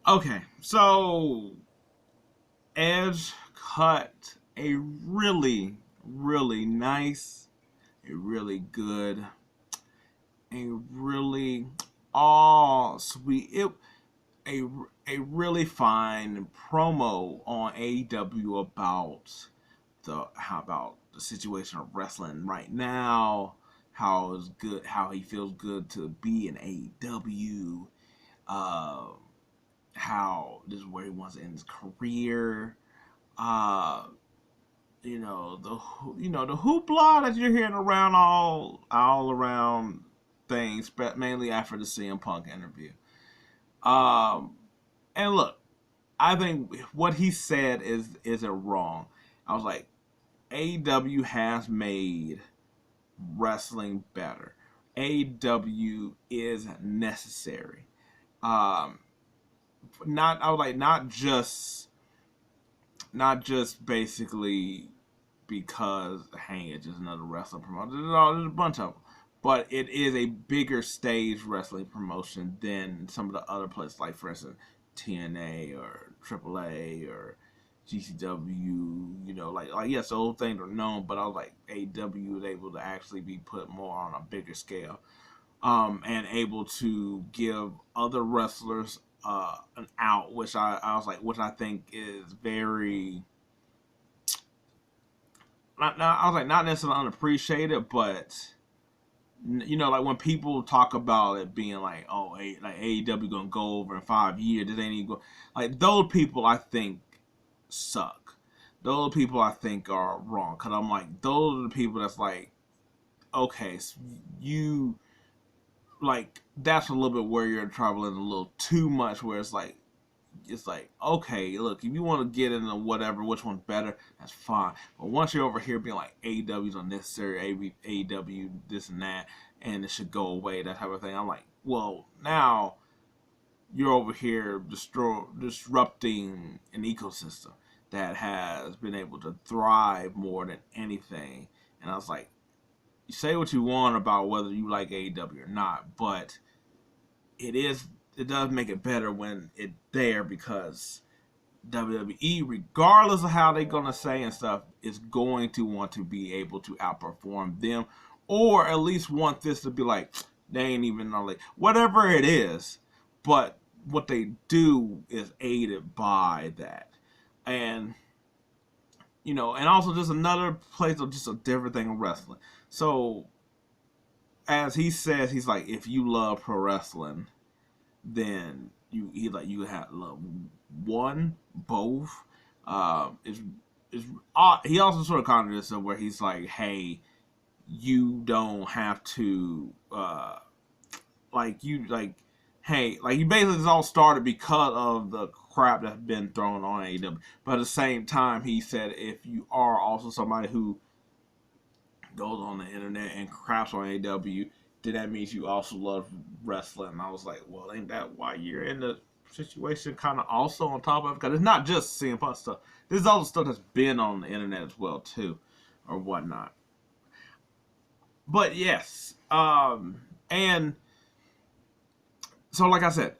Okay, so Edge cut a really nice, a really good, a really all sweet, a a really fine promo on AEW about the situation of wrestling right now, how he feels good to be in AEW, uh, how this is where he wants to end his career. Uh, the hoopla that you're hearing around all around things, but mainly after the CM Punk interview. Um, and look, I think what he said isn't wrong. I was like, AEW has made wrestling better. AEW is necessary. Um, not I was like not just basically because hey, it's just another wrestling promotion. There's a bunch of them, but it is a bigger stage wrestling promotion than some of the other places, like for instance TNA or AAA or GCW. Like yes, those things are known, but I was like AEW is able to actually be put more on a bigger scale, and able to give other wrestlers an out, I was like, which I think is very not I was like not necessarily unappreciated, but like when people talk about it being like, oh, like AEW gonna go over in 5 years, this ain't even go, like those people I think suck. Those people I think are wrong, because I'm like, those are the people that's like, okay, so you like that's a little bit where you're traveling a little too much, where it's like, okay, look, if you want to get into whatever, which one's better, that's fine. But once you're over here being like AEW's unnecessary, AEW this and that, and it should go away, that type of thing, I'm like, well, now you're over here disrupting an ecosystem that has been able to thrive more than anything. And I was like, you say what you want about whether you like AEW or not, but it does make it better when it's there, because WWE, regardless of how they're gonna say and stuff, is going to want to be able to outperform them, or at least want this to be like they ain't even know, like whatever it is. But what they do is aided by that, and and also just another place of just a different thing of wrestling. So as he says, he's like, if you love pro wrestling, then you have love one, both. Is he also sort of contradicts it where he's like, hey, you don't have to hey, like you basically it's all started because of the crap that's been thrown on AEW. But at the same time, he said if you are also somebody who goes on the internet and craps on AEW, then that means you also love wrestling. And I was like, well, ain't that why you're in the situation kind of also on top of it? Because it's not just CM Punk stuff. There's all the stuff that's been on the internet as well, too, or whatnot. But yes, and so like I said,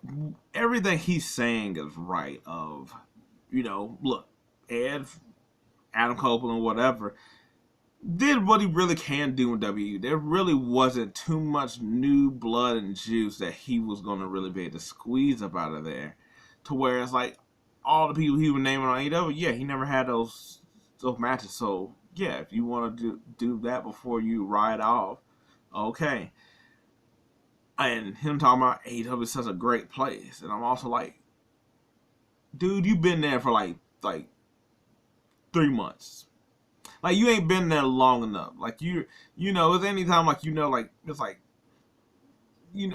everything he's saying is right. Look, Ed, Adam Copeland, whatever, did what he really can do in WWE. There really wasn't too much new blood and juice that he was going to really be able to squeeze up out of there. To where it's like all the people he was naming on AEW, yeah, he never had those matches. So yeah, if you want to do that before you ride off, okay. And him talking about AEW is such a great place, and I'm also like, dude, you've been there for like 3 months. Like you ain't been there long enough. Like it's anytime like like it's like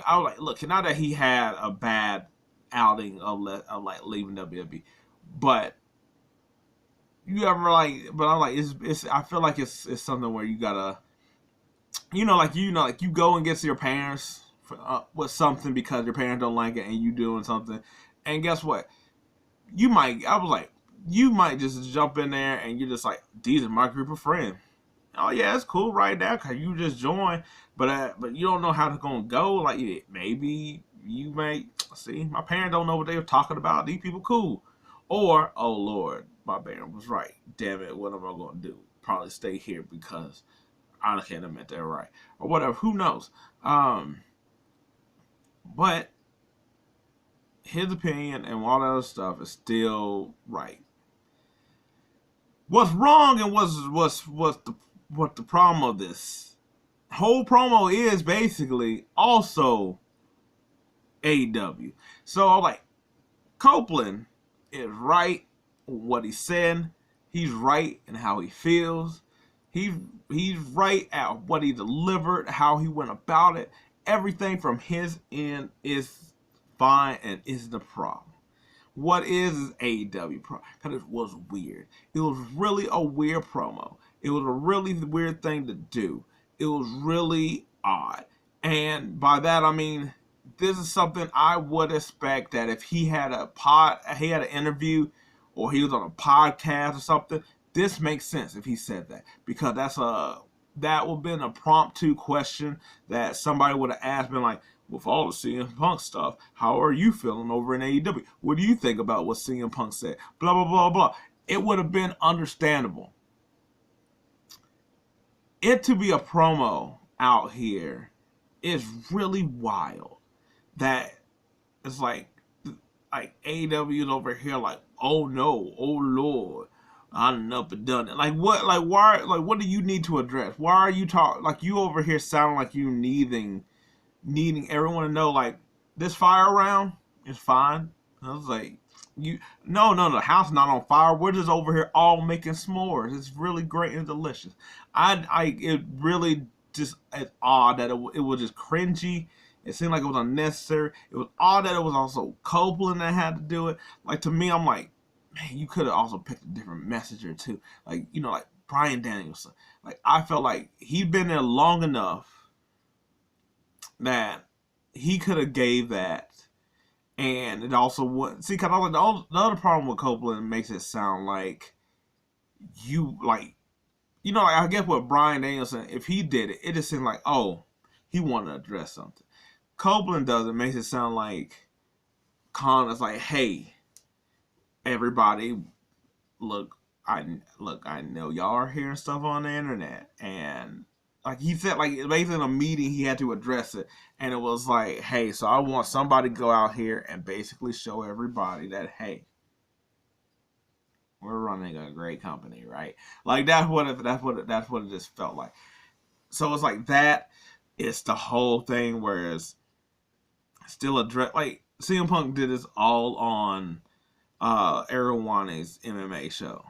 I was like, look, not that he had a bad outing of like leaving WWE, but you ever but I'm like it's I feel like it's something where you gotta like you go and get to your parents with something because your parents don't like it and you doing something, and guess what? I was like, you might just jump in there and you're just like, these are my group of friends. Oh yeah, it's cool right now because you just joined, but you don't know how it's gonna go. Like maybe you may see my parents don't know what they were talking about. These people cool, or oh Lord, my parent was right. Damn it, what am I going to do? Probably stay here because I can't admit they're right or whatever. Who knows? But his opinion and all that other stuff is still right. What's wrong and what the problem of this whole promo is basically also AEW. So like Copeland is right what he said. He's right in how he feels. He's right at what he delivered, how he went about it. Everything from his end is fine and is the problem. What is AEW promo? Because it was weird. It was really a weird promo. It was a really weird thing to do. It was really odd. And by that I mean this is something I would expect that if he had an interview or he was on a podcast or something, this makes sense if he said that. Because that would have been a impromptu question that somebody would have asked, been like, with all the CM Punk stuff, how are you feeling over in AEW? What do you think about what CM Punk said? Blah, blah, blah, blah. It would have been understandable. It to be a promo out here is really wild. That it's like AEW is over here like, oh no, oh Lord, I'm up and done it. Like what? Like why? Like what do you need to address? Why are you talking like you over here sounding like you needing everyone to know like this fire round is fine. I was like, no, the house not on fire. We're just over here all making s'mores. It's really great and delicious. It really just it's odd that it was just cringy. It seemed like it was unnecessary. It was odd that it was also Copeland that had to do it. Like to me, I'm like, man, you could have also picked a different messenger too. Like like Bryan Danielson. Like I felt like he'd been there long enough that he could have gave that, and it also would see. Cause the other problem with Copeland makes it sound like like I guess with Bryan Danielson, if he did it, it just seemed like he wanted to address something. Copeland does it makes it sound like Connor's like, hey, everybody, look, I know y'all are hearing stuff on the internet, and like he said, like basically in a meeting he had to address it, and it was like, hey, so I want somebody to go out here and basically show everybody that, hey, we're running a great company, right? Like that's what it just felt like. So it's like that. It's the whole thing where it's still address like CM Punk did this all on Errol Wane's MMA show,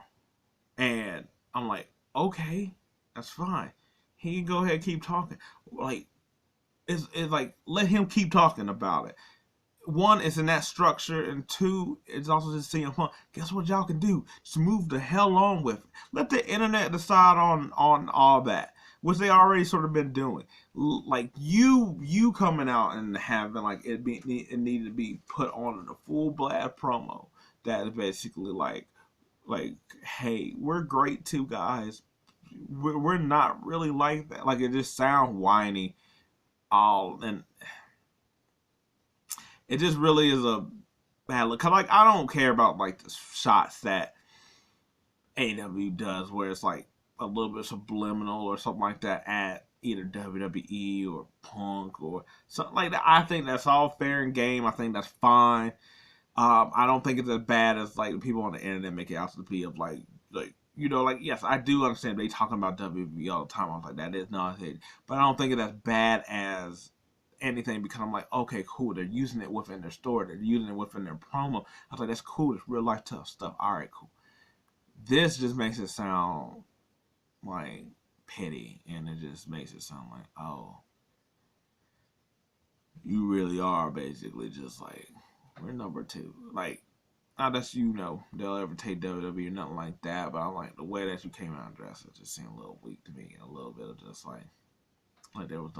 and I'm like, okay, that's fine. He can go ahead and keep talking. Like, it's like, let him keep talking about it. One, it's in that structure, and two, it's also just CM Punk. Guess what y'all can do? Just move the hell on with it. Let the internet decide on all that, which they already sort of been doing. Like, you coming out and having, like, it needed to be put on a full blast promo that is basically like, hey, we're great too, guys. We're not really like that. Like it just sounds whiny, and it just really is a bad look. Cause like I don't care about like the shots that AEW does, where it's like a little bit subliminal or something like that at either WWE or Punk or something like that. I think that's all fair and game. I think that's fine. I don't think it's as bad as like people on the internet make it out to be of like yes, I do understand they talking about WWE all the time. I was like, that is not it. But I don't think it's as bad as anything because I'm like, okay, cool. They're using it within their story. They're using it within their promo. I was like, that's cool. It's real life tough stuff. All right, cool. This just makes it sound like petty, and it just makes it sound like, oh, you really are basically just like, we're number two. Like, not that they'll ever take WWE or nothing like that, but I'm like, the way that you came out and dressed it just seemed a little weak to me, and a little bit of just like there was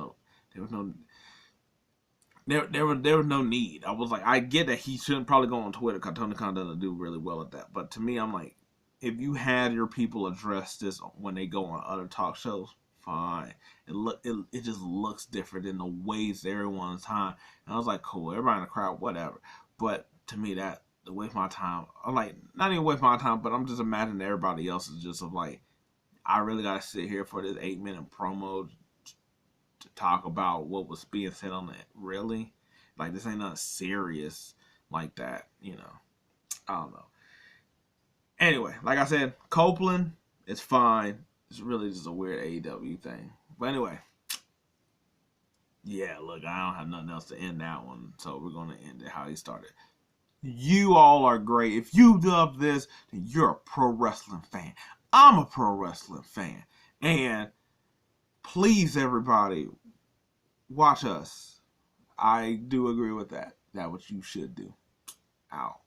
no need. I was like, I get that he shouldn't probably go on Twitter because Tony Khan doesn't do really well at that, but to me, I'm like, if you had your people address this when they go on other talk shows, fine. It just looks different than the waste everyone's time. And I was like, cool, everybody in the crowd, whatever. But to me, that to waste my time. I'm like, not even waste my time, but I'm just imagining everybody else is just of like, I really gotta sit here for this 8-minute promo to talk about what was being said on it. Really, like this ain't nothing serious like that. I don't know. Anyway, like I said, Copeland, it's fine. It's really just a weird AEW thing. But anyway, yeah, look, I don't have nothing else to end that one, so we're gonna end it how he started. You all are great. If you love this, then you're a pro wrestling fan. I'm a pro wrestling fan. And please, everybody, watch us. I do agree with that. That's what you should do. Out.